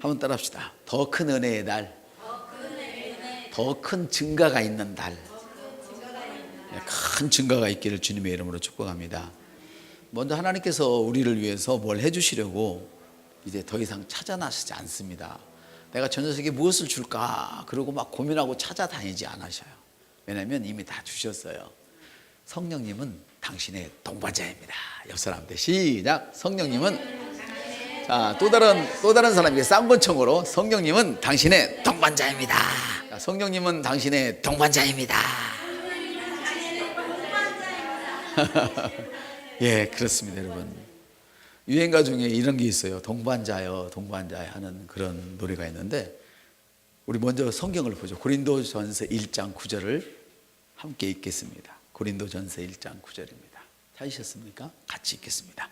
한번 따라합시다. 더 큰 은혜의 달, 더 큰 증가가 있는 달, 큰 증가가 있기를 주님의 이름으로 축복합니다. 먼저 하나님께서 우리를 위해서 뭘 해주시려고 이제 더 이상 찾아 나서지 않습니다. 내가 저 녀석에게 무엇을 줄까 그러고 막 고민하고 찾아다니지 않으셔요. 왜냐하면 이미 다 주셨어요. 성령님은 당신의 동반자입니다. 옆 사람한테 시작. 성령님은, 자, 또 다른 사람에게 쌍권청으로 성령님은 당신의 동반자입니다. 자, 성령님은 당신의 동반자입니다. 예, 그렇습니다, 여러분. 유행가 중에 이런 게 있어요. 동반자여, 동반자여 하는 그런 노래가 있는데, 우리 먼저 성경을 보죠. 고린도전서 1장 9절을 함께 읽겠습니다. 고린도전서 1장 9절입니다. 찾으셨습니까? 같이 읽겠습니다.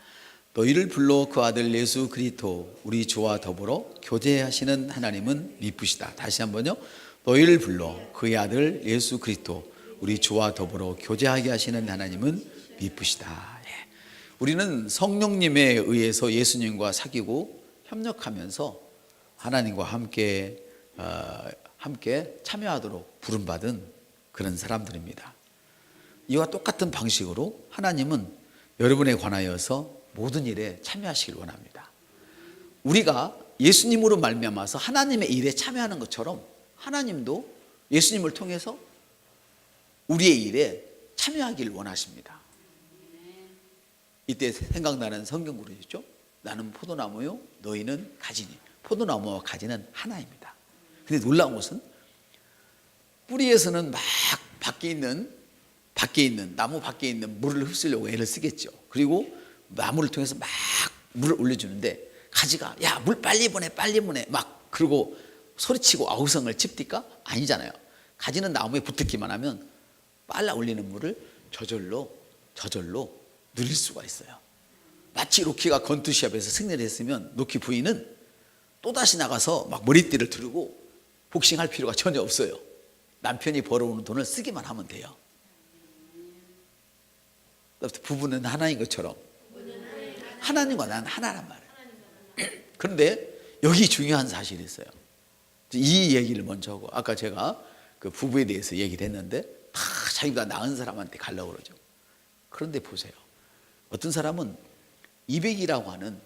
너희를 불러 그 아들 예수 그리스도 우리 주와 더불어 교제하시는 하나님은 미쁘시다. 다시 한번요. 너희를 불러 그의 아들 예수 그리스도 우리 주와 더불어 교제하게 하시는 하나님은 미쁘시다. 예. 우리는 성령님에 의해서 예수님과 사귀고 협력하면서 하나님과 함께 참여하도록 부름받은 그런 사람들입니다. 이와 똑같은 방식으로 하나님은 여러분에 관하여서 모든 일에 참여하시길 원합니다. 우리가 예수님으로 말미암아서 하나님의 일에 참여하는 것처럼 하나님도 예수님을 통해서 우리의 일에 참여하기를 원하십니다. 이때 생각나는 성경 구절이죠. 나는 포도나무요 너희는 가지니. 포도나무와 가지는 하나입니다. 근데 놀라운 것은 뿌리에서는 막 나무 밖에 있는 물을 흡수려고 애를 쓰겠죠. 그리고 나무를 통해서 막 물을 올려주는데 가지가 야, 물 빨리 보내 막 그러고 소리치고 아우성을 칩니까? 아니잖아요. 가지는 나무에 붙었기만 하면 빨라 올리는 물을 저절로 누릴 수가 있어요. 마치 로키가 건투시합에서 승리를 했으면 로키 부인은 또다시 나가서 막 머리띠를 두르고 복싱할 필요가 전혀 없어요. 남편이 벌어오는 돈을 쓰기만 하면 돼요. 부부는 하나인 것처럼 하나님과 나는 하나란 말이에요. 그런데 여기 중요한 사실이 있어요. 이 얘기를 먼저 하고, 아까 제가 그 부부에 대해서 얘기를 했는데 다 자기가 낳은 사람한테 가려고 그러죠. 그런데 보세요. 어떤 사람은 200이라고 하는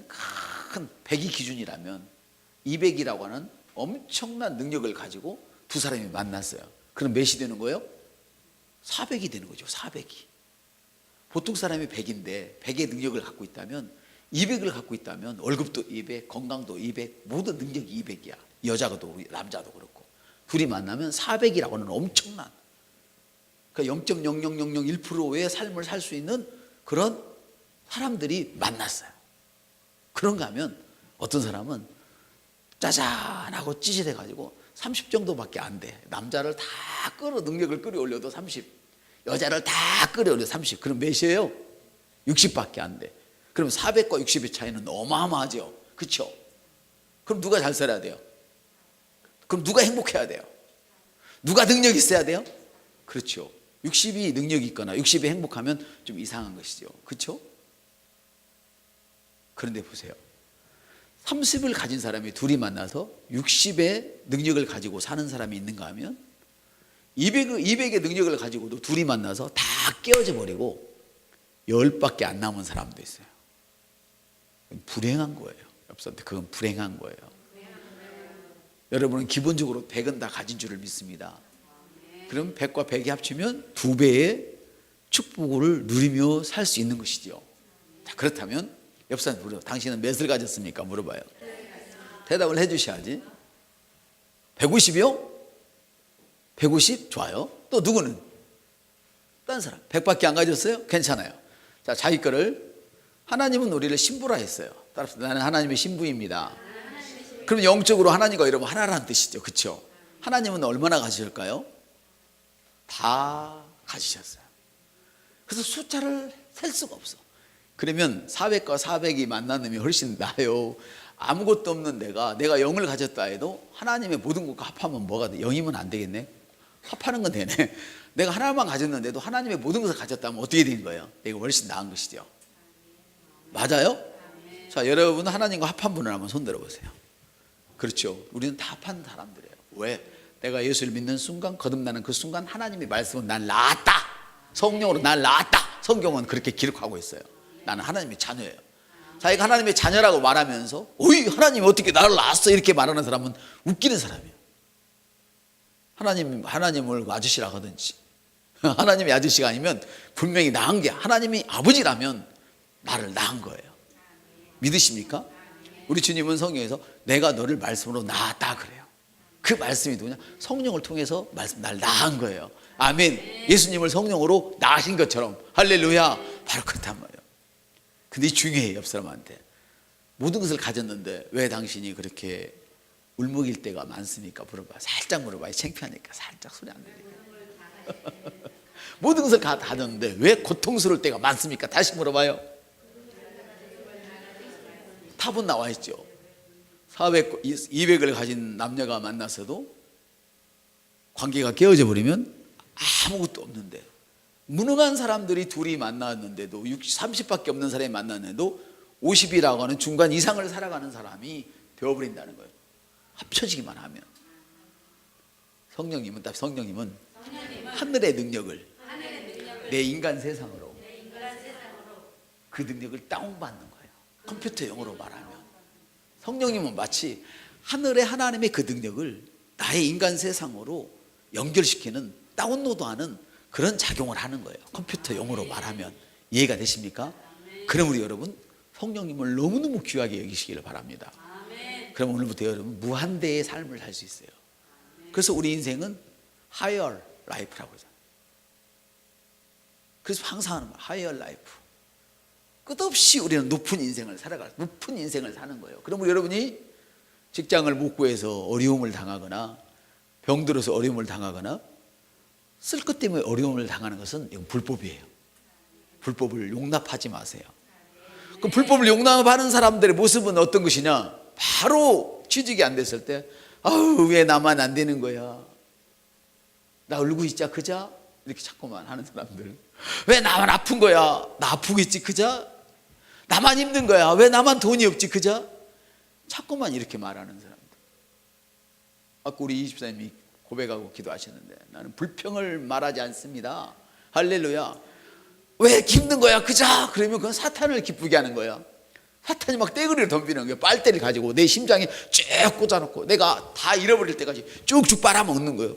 큰 100이 기준이라면 200이라고 하는 엄청난 능력을 가지고 두 사람이 만났어요. 그럼 몇이 되는 거예요? 400이 되는 거죠. 400이. 보통 사람이 100인데 100의 능력을 갖고 있다면 200을 갖고 있다면 월급도 200, 건강도 200, 모든 능력이 200이야. 여자도 남자도 그렇고. 둘이 만나면 400이라고 하는 엄청난, 그러니까 0.00001%의 삶을 살 수 있는 그런 사람들이 만났어요. 그런가 하면 어떤 사람은 짜잔하고 찌질해가지고 30 정도밖에 안 돼. 남자를 다 능력을 끌어올려도 30, 여자를 다 끌어올려도 30. 그럼 몇이에요? 60밖에 안 돼. 그럼 400과 60의 차이는 어마어마하죠. 그렇죠? 그럼 누가 잘 살아야 돼요? 그럼 누가 행복해야 돼요? 누가 능력이 있어야 돼요? 그렇죠. 60이 능력이 있거나 60이 행복하면 좀 이상한 것이죠. 그렇죠? 그런데 보세요. 30을 가진 사람이 둘이 만나서 60의 능력을 가지고 사는 사람이 있는가 하면 200의 능력을 가지고도 둘이 만나서 다 깨어져 버리고 10밖에 안 남은 사람도 있어요. 불행한 거예요. 옆사람한테 그건 불행한 거예요. 여러분은 기본적으로 100은 다 가진 줄을 믿습니다. 그럼 100과 100이 합치면 2배의 축복을 누리며 살 수 있는 것이죠. 자, 그렇다면 옆사람 물어, 당신은 몇을 가졌습니까? 물어봐요. 대답을 해주셔야지. 150이요? 150? 좋아요. 또 누구는? 다른 사람 100밖에 안 가졌어요? 괜찮아요. 자, 자기 거를 하나님은 우리를 신부라 했어요. 따라서 나는 하나님의 신부입니다. 그럼 영적으로 하나님과 여러분 하나라는 뜻이죠. 그렇죠? 하나님은 얼마나 가지실까요? 다 가지셨어요. 그래서 숫자를 셀 수가 없어. 그러면 400과 400이 만나는 훨씬 나아요. 아무것도 없는 내가 0을 가졌다 해도 하나님의 모든 것과 합하면 뭐가 돼? 0이면 안 되겠네? 합하는 건 되네. 내가 하나만 가졌는데도 하나님의 모든 것을 가졌다면 어떻게 된 거예요? 이거 훨씬 나은 것이죠. 맞아요? 자, 여러분 하나님과 합한 분을 한번 손들어 보세요. 그렇죠. 우리는 다 합한 사람들이에요. 왜? 내가 예수를 믿는 순간, 거듭나는 그 순간 하나님의 말씀은 날 낳았다. 성령으로 날 낳았다. 성경은 그렇게 기록하고 있어요. 나는 하나님의 자녀예요. 자기가 하나님의 자녀라고 말하면서 어이 하나님이 어떻게 나를 낳았어 이렇게 말하는 사람은 웃기는 사람이에요. 하나님을 아저씨라 하든지 하나님이 아저씨가 아니면 분명히 낳은 게 하나님이 아버지라면 나를 낳은 거예요. 믿으십니까? 우리 주님은 성경에서 내가 너를 말씀으로 낳았다 그래요. 그 말씀이 누구냐? 성령을 통해서 날 낳은 거예요. 아멘. 예수님을 성령으로 낳으신 것처럼 할렐루야. 바로 그렇단 말이에요. 근데 중요해요. 옆 사람한테 모든 것을 가졌는데 왜 당신이 그렇게 울먹일 때가 많습니까? 물어봐. 살짝 물어봐요. 창피하니까 살짝 소리 안 들리니까. 모든 것을 다 가졌는데 왜 고통스러울 때가 많습니까? 다시 물어봐요. 답은 나와 있죠. 200을 가진 남녀가 만났어도 관계가 깨어져 버리면 아무것도 없는데, 무능한 사람들이 둘이 만났는데도 30밖에 없는 사람이 만났는데도 50이라고 하는 중간 이상을 살아가는 사람이 되어버린다는 거예요. 합쳐지기만 하면. 성령님은 하늘의 능력을 내 인간 세상으로 그 능력을 다운받는 거예요. 컴퓨터 용어로 말하면 성령님은 마치 하늘의 하나님의 그 능력을 나의 인간 세상으로 연결시키는, 다운로드하는 그런 작용을 하는 거예요. 컴퓨터 용어로 말하면. 이해가 되십니까? 그럼 우리 여러분 성령님을 너무너무 귀하게 여기시기를 바랍니다. 그럼 오늘부터 여러분 무한대의 삶을 살 수 있어요. 그래서 우리 인생은 higher life라고 하잖아요. 그래서 항상 하는 거예요. higher life. 끝없이 우리는 높은 인생을 사는 거예요. 그럼 우리 여러분이 직장을 못 구해서 어려움을 당하거나 병들어서 어려움을 당하거나 쓸 것 때문에 어려움을 당하는 것은 이건 불법이에요. 불법을 용납하지 마세요. 그 불법을 용납하는 사람들의 모습은 어떤 것이냐? 바로 취직이 안 됐을 때 아우 왜 나만 안 되는 거야? 나 울고 있자 그자? 이렇게 자꾸만 하는 사람들. 왜 나만 아픈 거야? 나 아프겠지 그자? 나만 힘든 거야? 왜 나만 돈이 없지 그자? 자꾸만 이렇게 말하는 사람들. 아까 우리 이 집사님이 고백하고 기도하셨는데 나는 불평을 말하지 않습니다. 할렐루야. 왜 힘든 거야 그자? 그러면 그건 사탄을 기쁘게 하는 거야. 사탄이 막 떼거리를 덤비는 거예요. 빨대를 가지고 내 심장에 쭉 꽂아놓고 내가 다 잃어버릴 때까지 쭉쭉 빨아먹는 거예요.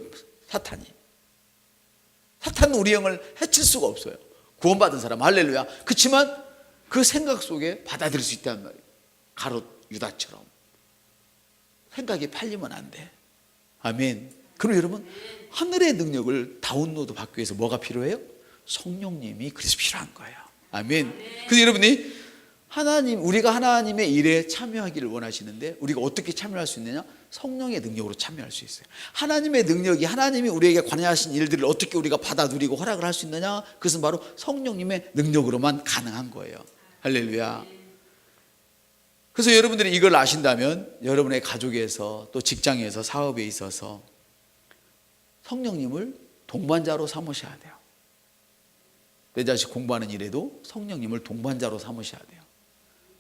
사탄은 우리 영을 해칠 수가 없어요. 구원받은 사람 할렐루야. 그렇지만 그 생각 속에 받아들일 수 있다는 말이에요. 가롯 유다처럼 생각이 팔리면 안 돼. 아멘. 그럼 여러분 하늘의 능력을 다운로드 받기 위해서 뭐가 필요해요? 성령님이 그래서 필요한 거예요. 아멘. 그래서 여러분이 우리가 하나님의 일에 참여하기를 원하시는데 우리가 어떻게 참여할 수 있느냐? 성령의 능력으로 참여할 수 있어요. 하나님의 능력이, 하나님이 우리에게 관여하신 일들을 어떻게 우리가 받아 누리고 허락을 할 수 있느냐? 그것은 바로 성령님의 능력으로만 가능한 거예요. 할렐루야. 그래서 여러분들이 이걸 아신다면 여러분의 가족에서 또 직장에서 사업에 있어서 성령님을 동반자로 삼으셔야 돼요. 내 자식 공부하는 일에도 성령님을 동반자로 삼으셔야 돼요.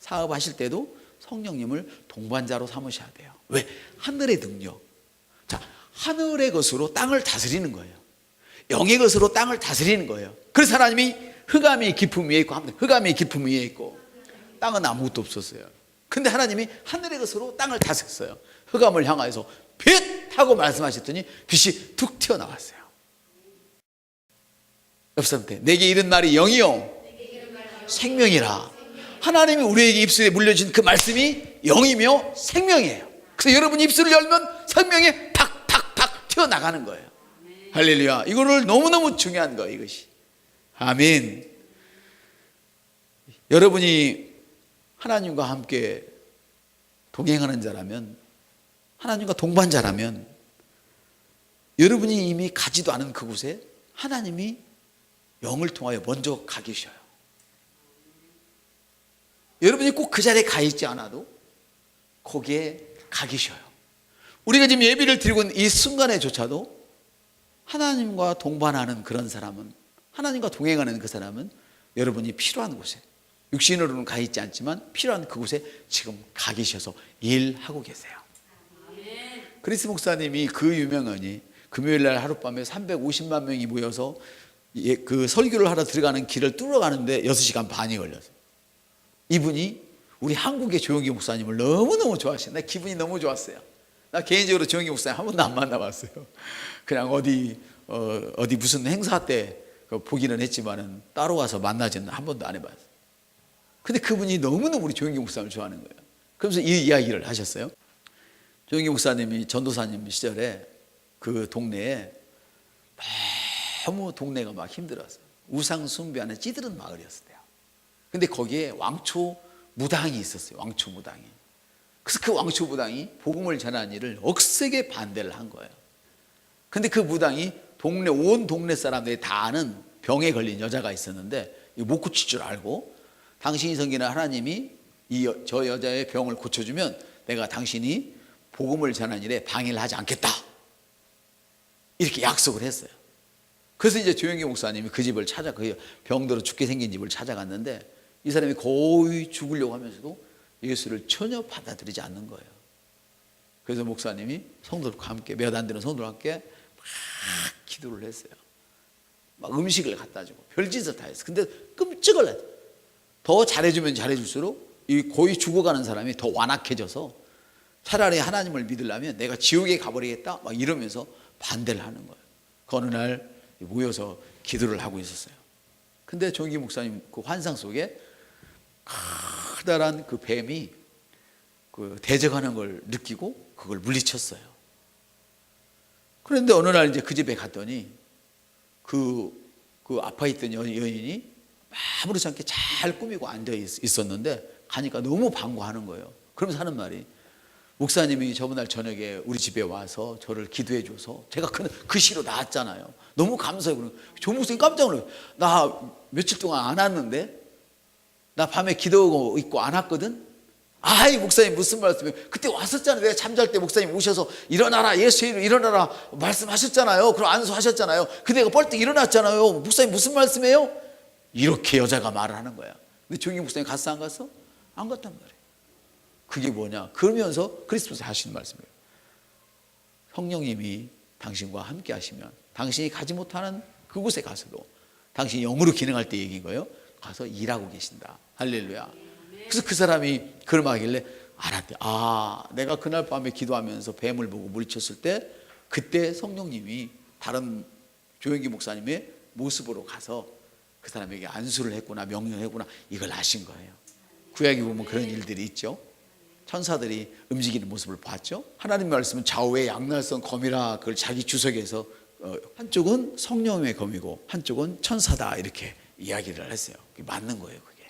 사업하실 때도 성령님을 동반자로 삼으셔야 돼요. 왜? 하늘의 능력. 자, 하늘의 것으로 땅을 다스리는 거예요. 영의 것으로 땅을 다스리는 거예요. 그래서 하나님이 흑암이 깊음 위에 있고, 흑암이 깊음 위에 있고, 땅은 아무것도 없었어요. 근데 하나님이 하늘의 것으로 땅을 다스렸어요. 흑암을 향하여서 빛! 하고 말씀하셨더니 빛이 툭 튀어나왔어요. 옆 사람한테 내게 이른 말이 영이요 생명이라. 하나님이 우리에게 입술에 물려준 그 말씀이 영이며 생명이에요. 그래서 여러분 입술을 열면 생명이 팍팍팍 튀어나가는 거예요. 할렐루야. 이거를 너무너무 중요한 거예요. 이것이. 아멘. 여러분이 하나님과 함께 동행하는 자라면, 하나님과 동반자라면 여러분이 이미 가지도 않은 그곳에 하나님이 영을 통하여 먼저 가 계셔요. 여러분이 꼭 그 자리에 가 있지 않아도 거기에 가 계셔요. 우리가 지금 예배를 드리고 있는 이 순간에조차도 하나님과 동반하는 그런 사람은, 하나님과 동행하는 그 사람은 여러분이 필요한 곳에, 육신으로는 가 있지 않지만 필요한 그곳에 지금 가 계셔서 일하고 계세요. 크리스 목사님이 그 유명하니 금요일 날 하룻밤에 350만 명이 모여서 그 설교를 하러 들어가는 길을 뚫어가는데 6시간 반이 걸렸어요. 이분이 우리 한국의 조용기 목사님을 너무너무 좋아하시네. 나 기분이 너무 좋았어요. 나 개인적으로 조용기 목사님 한 번도 안 만나봤어요. 그냥 어디 무슨 행사 때 보기는 했지만은 따로 와서 만나지는 한 번도 안 해봤어요. 근데 그분이 너무너무 우리 조용기 목사님을 좋아하는 거예요. 그러면서 이 이야기를 하셨어요. 조용기 목사님이 전도사님 시절에 그 동네에 너무 동네가 막 힘들었어요. 우상 숭배 안에 찌들은 마을이었어요. 근데 거기에 왕초 무당이 있었어요. 왕초 무당이. 그래서 그 왕초 무당이 복음을 전하는 일을 억세게 반대를 한 거예요. 근데 그 무당이 온 동네 사람들이 다 아는 병에 걸린 여자가 있었는데 이거 못 고칠 줄 알고, 당신이 섬기는 하나님이 저 여자의 병을 고쳐주면 내가 당신이 복음을 전하는 일에 방해를 하지 않겠다, 이렇게 약속을 했어요. 그래서 이제 조용기 목사님이 그 집을 그 병들어 죽게 생긴 집을 찾아갔는데 이 사람이 거의 죽으려고 하면서도 예수를 전혀 받아들이지 않는 거예요. 그래서 목사님이 성도들과 함께, 몇 안 되는 성도들과 함께 막 기도를 했어요. 막 음식을 갖다 주고 별짓을 다 했어요. 근데 끔찍을 했어요. 더 잘해주면 잘해줄수록 이 거의 죽어가는 사람이 더 완악해져서 차라리 하나님을 믿으려면 내가 지옥에 가버리겠다 막 이러면서 반대를 하는 거예요. 그 어느 날 모여서 기도를 하고 있었어요. 근데 조용기 목사님 그 환상 속에 커다란 그 뱀이 그 대적하는 걸 느끼고 그걸 물리쳤어요. 그런데 어느 날 이제 그 집에 갔더니 그 아파있던 여인이 아무렇지 않게 잘 꾸미고 앉아 있었는데 가니까 너무 반가워하는 거예요. 그러면서 하는 말이, 목사님이 저번날 저녁에 우리 집에 와서 저를 기도해 줘서 제가 그 시로 나왔잖아요. 너무 감사해요. 조 목사님 깜짝 놀라요. 나 며칠 동안 안 왔는데, 나 밤에 기도하고 있고 안 왔거든. 아이 목사님 무슨 말씀이에요? 그때 왔었잖아요. 내가 잠잘 때 목사님 오셔서 일어나라, 예수의 이름으로 일어나라 말씀하셨잖아요. 그럼 안수하셨잖아요. 근데 내가 뻘떡 일어났잖아요. 목사님 무슨 말씀이에요? 이렇게 여자가 말을 하는 거야. 근데 조용기 목사님 갔어 안 갔어? 안 갔단 말이에요. 그게 뭐냐? 그러면서 그리스도께서 하시는 말씀이에요. 성령님이 당신과 함께 하시면 당신이 가지 못하는 그곳에 가서도 당신이 영으로 기능할 때 얘기인 거예요. 가서 일하고 계신다. 할렐루야. 그래서 그 사람이 그걸 말하길래 알았대. 아, 내가 그날 밤에 기도하면서 뱀을 보고 물리쳤을 때 그때 성령님이 다른 조용기 목사님의 모습으로 가서 그 사람에게 안수를 했구나, 명령을 했구나, 이걸 아신 거예요. 구약에 보면 그런 일들이 있죠. 천사들이 움직이는 모습을 봤죠. 하나님 말씀은 좌우의 양날선 검이라 그걸 자기 주석에서 한쪽은 성령의 검이고 한쪽은 천사다 이렇게 이야기를 했어요. 그게 맞는 거예요. 그게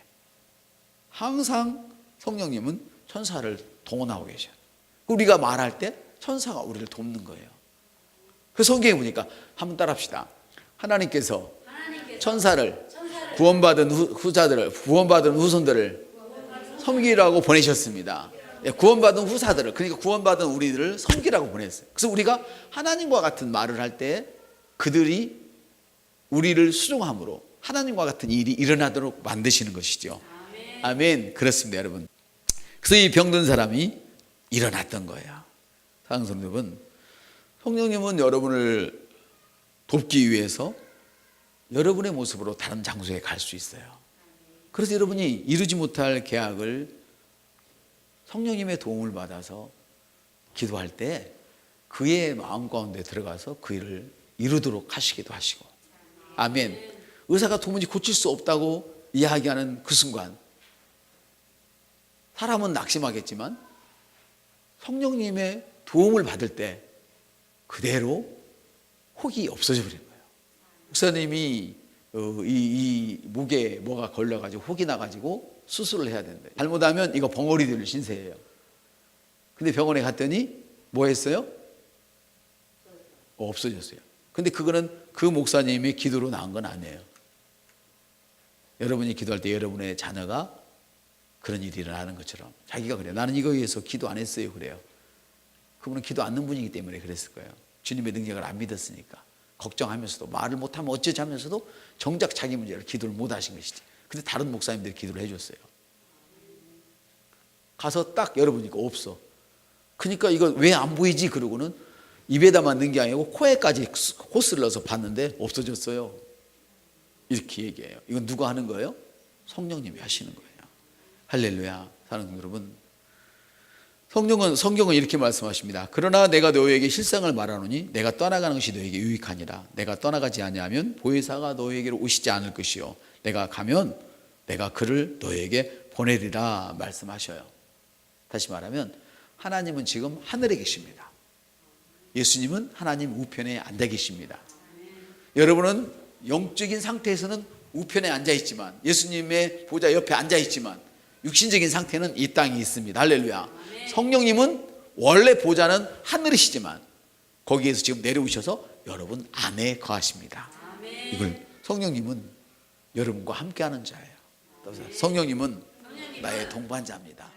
항상 성령님은 천사를 동원하고 계셔요. 우리가 말할 때 천사가 우리를 돕는 거예요. 그 성경에 보니까 한번 따라합시다. 하나님께서 천사를 구원받은 구원받은 후손들을 섬기라고 보내셨습니다. 구원받은 후사들을, 그러니까 구원받은 우리들을 섬기라고 보냈어요. 그래서 우리가 하나님과 같은 말을 할 때 그들이 우리를 수종함으로 하나님과 같은 일이 일어나도록 만드시는 것이죠. 아멘. 그렇습니다, 여러분. 그래서 이 병든 사람이 일어났던 거예요. 사랑하는 성도 여러분, 성령님은 여러분을 돕기 위해서 여러분의 모습으로 다른 장소에 갈 수 있어요. 그래서 여러분이 이루지 못할 계약을 성령님의 도움을 받아서 기도할 때 그의 마음 가운데 들어가서 그 일을 이루도록 하시기도 하시고. 아멘. 의사가 도무지 고칠 수 없다고 이야기하는 그 순간 사람은 낙심하겠지만 성령님의 도움을 받을 때 그대로 혹이 없어져 버린 거예요. 목사님이 이 목에 뭐가 걸려가지고 혹이 나가지고 수술을 해야 되는데 잘못하면 이거 벙어리 될 신세예요. 근데 병원에 갔더니 뭐 했어요? 없어졌어요. 근데 그거는 그 목사님의 기도로 나은 건 아니에요. 여러분이 기도할 때 여러분의 자녀가 그런 일이 일어나는 것처럼 자기가 그래요. 나는 이거 위해서 기도 안 했어요. 그래요. 그분은 기도 않는 분이기 때문에 그랬을 거예요. 주님의 능력을 안 믿었으니까 걱정하면서도 말을 못하면 어쩌지 하면서도 정작 자기 문제를 기도를 못 하신 것이지. 근데 다른 목사님들이 기도를 해줬어요. 가서 딱 열어보니까 없어. 그러니까 이거 왜 안 보이지? 그러고는 입에다만 넣은 게 아니고 코에까지 호스를 넣어서 봤는데 없어졌어요. 이렇게 얘기해요. 이건 누가 하는 거예요? 성령님이 하시는 거예요. 할렐루야. 사랑하는 여러분, 성경은 이렇게 말씀하십니다. 그러나 내가 너희에게 실상을 말하노니 내가 떠나가는 것이 너희에게 유익하니라. 내가 떠나가지 아니하면 보혜사가 너희에게로 오시지 않을 것이요 내가 가면 내가 그를 너희에게 보내리라 말씀하셔요. 다시 말하면 하나님은 지금 하늘에 계십니다. 예수님은 하나님 우편에 앉아 계십니다. 여러분은 영적인 상태에서는 우편에 앉아 있지만, 예수님의 보좌 옆에 앉아 있지만, 육신적인 상태는 이 땅에 있습니다. 할렐루야. 성령님은 원래 보좌는 하늘이시지만 거기에서 지금 내려오셔서 여러분 안에 거하십니다. 이걸 성령님은 여러분과 함께하는 자예요. 성령님은 나의 동반자입니다.